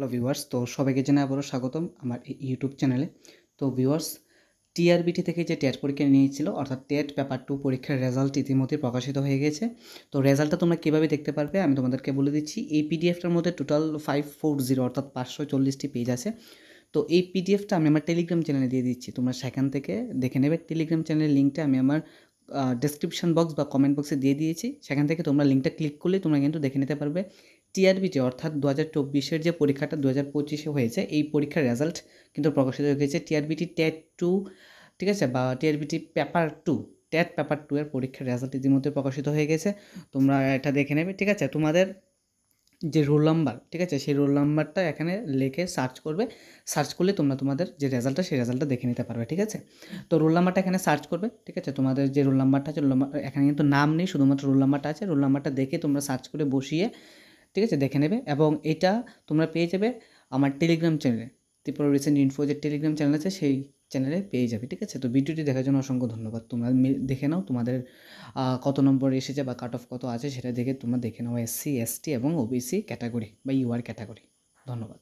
Hello viewers, তো সবাইকে জানাই আবারও স্বাগতম আমার এই ইউটিউব চ্যানেলে। তো ভিউয়ার্স, টিআরবিটি থেকে যে টেট পরীক্ষা নিয়েছিল অর্থাৎ টেট পেপার 2 পরীক্ষার রেজাল্ট ইতিমধ্যে প্রকাশিত হয়ে গেছে। তো রেজাল্টটা তোমরা কীভাবে দেখতে পারবে আমি তোমাদেরকে বলে দিচ্ছি। এই পিডিএফটার মধ্যে টোটাল 540 অর্থাৎ 540টি পেজ আছে। তো এই পিডিএফটা আমি আমার টেলিগ্রাম চ্যানেলে দিয়ে দিচ্ছি, তোমরা সেখান থেকে দেখে নেবে। টেলিগ্রাম চ্যানেলের লিঙ্কটা আমি আমার ডেসক্রিপশন বক্স বা কমেন্ট বক্সে দিয়ে দিয়েছি, সেখান থেকে তোমরা লিঙ্কটা ক্লিক করলে তোমরা কিন্তু দেখে নিতে পারবে টিআরবিটি অর্থাৎ 2024-এর যে পরীক্ষাটা 2025-এ হয়েছে এই পরীক্ষার রেজাল্ট কিন্তু প্রকাশিত হয়ে গেছে। টিআরবিটি টেট 2, ঠিক আছে, বা টিআরবিটি পেপার 2, টেট পেপার 2 এর পরীক্ষার রেজাল্ট ইতিমধ্যে প্রকাশিত হয়ে গেছে। তোমরা এটা দেখে নেবে, ঠিক আছে। তোমাদের যে রোল নাম্বার, ঠিক আছে, সেই রোল নাম্বারটা এখানে লিখে সার্চ করবে। সার্চ করলে তোমরা তোমাদের যে রেজাল্টটা সেই রেজাল্টটা দেখে নিতে পারবে, ঠিক আছে। তো রোল নাম্বারটা এখানে সার্চ করবে, ঠিক আছে। তোমাদের যে রোল নাম্বারটা আছে, রোল নাম্বার এখানে কিন্তু নাম নেই, শুধুমাত্র রোল নাম্বারটা আছে। রোল নাম্বারটা দেখে তোমরা সার্চ করে বসিয়ে, ঠিক আছে, দেখে নেবে। এবং এটা তোমরা পেয়ে যাবে আমার টেলিগ্রাম চ্যানেলে, ত্রিপুরা রিসেন্ট ইনফো যে টেলিগ্রাম চ্যানেল আছে সেই চ্যানেলে পেয়ে যাবে, ঠিক আছে। তো ভিডিওটি দেখার জন্য অসংখ্য ধন্যবাদ। তোমরা দেখে নাও তোমাদের কত নম্বর এসেছে বা কাট অফ কত আছে সেটা দেখে তোমরা দেখে নাও, এসসি, এসটি এবং ওবিসি ক্যাটাগরি বা ইউআর ক্যাটাগরি। ধন্যবাদ।